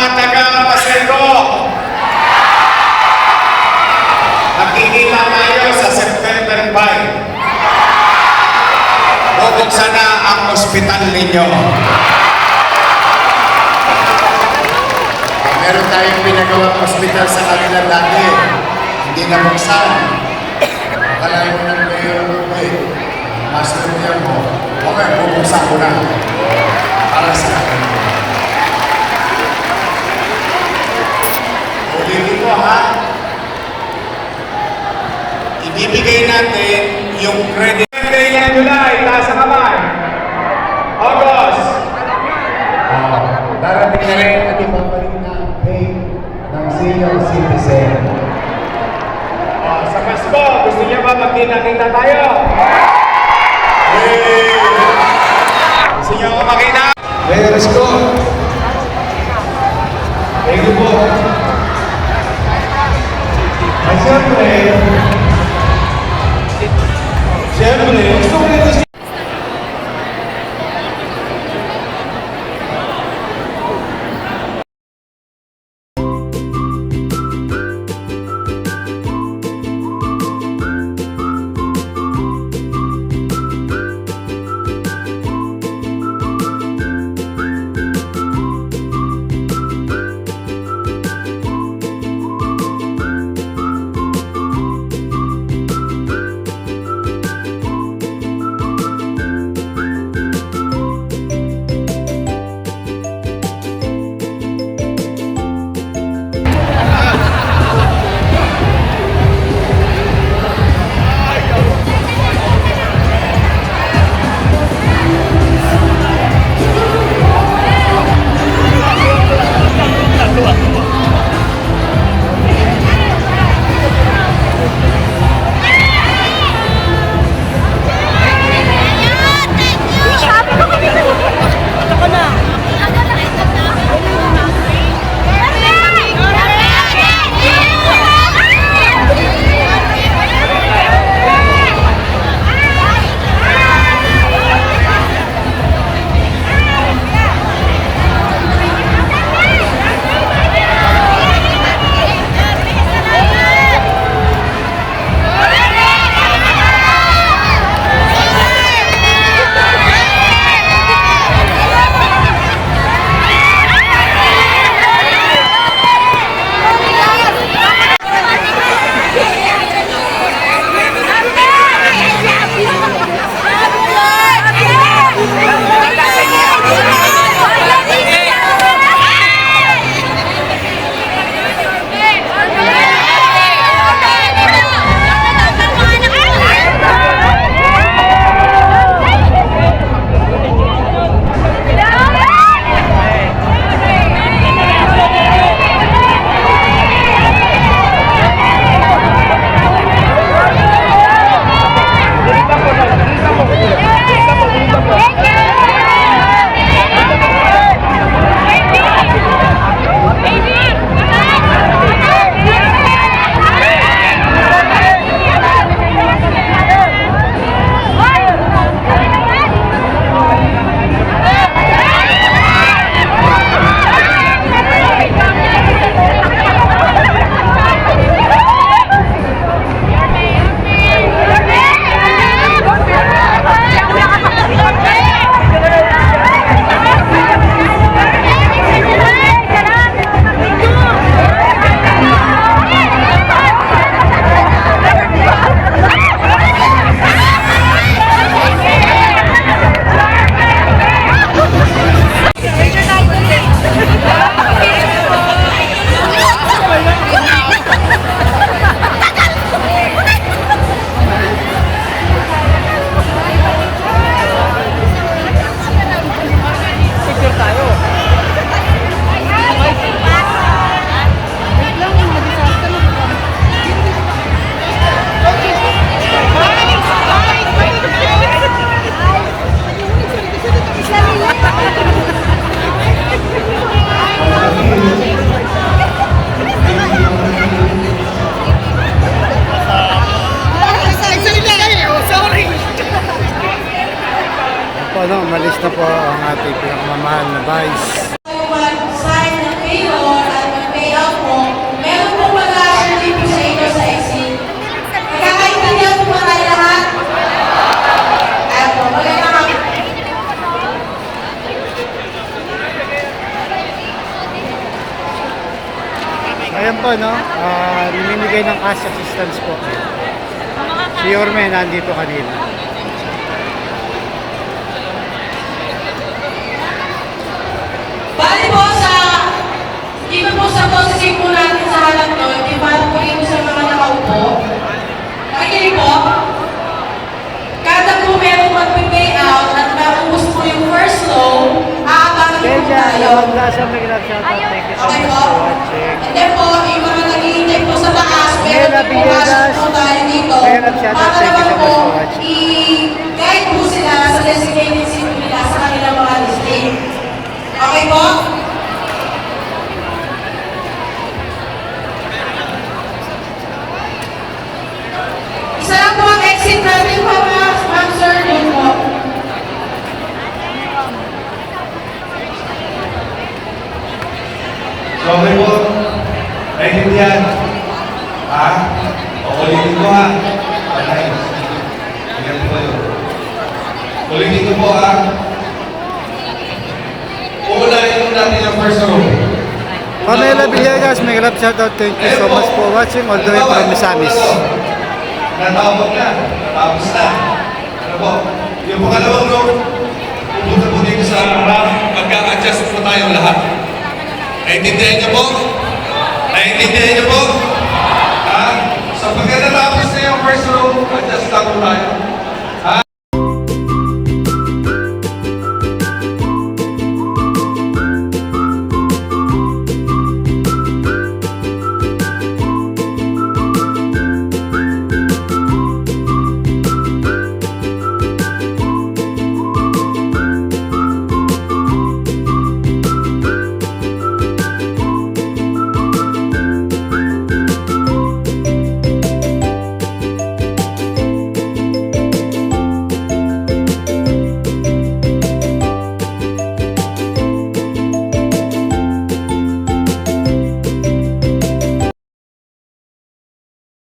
mga taga-Pasero, nakikita tayo sa September 5. Bubuksan na ang ospital ninyo. Meron tayong pinagawang ospital sa kanila dati. Hindi na buksan. Akalain mo ng mayor mo master niya mo. Okay, bubuksan ko na. Para sa akin. Ulitin ko ha. Ibibigay natin yung credit. July, taas ang kamay. August. Darating na rin at ibabalik na pay ng senior citizen. Sa Pasko, gusto niya ba magkita-kita tayo? Gusto niyo ako makita? Let's go! Thank you po. At siyempre, gusto ko nito siya. Umalis na po ang ating pinakamamahal na vice. Sign ng ayan po, no? Namimigay ng cash assistance po. Si Yorme nandito kanina. Bali po dito po sa position po natin sa halap to, di ba po dito sa mga nakaupo, nakikinig po, kada po merong mag-pay out at naubos po yung first loan, aabangin po tayo. May love shoutout. Thank you so Okay much po? for watching. And then po, yung mga naghihintay po sa taas, meron Mela din po pasok po tayo dito. Mela shoutout. Para Thank you naman so much po, for watching. i-guide po sila sa designated seat nila sa kanilang mga district. Okay po? Isa lang po ang exit natin po, ma'am sir, yun po. So, okay po. Naintindihan. Ha? Ulitin ko ha. Patay. Tingnan po kayo. Ulitin ko po ha. Uunahin mo natin ang first row. Pamela Villegas, may love shoutout. Thank you so much for watching all the way from Misamis. Natawag na. Tapos na. Ano po? Yung pangalawang row, pupunta po dito sa harap. Magka-adjust po tayong lahat. Naintindihan niyo po? Naintindihan niyo po? Ha? So pagka natapos na yung first row, adjust lang po tayo.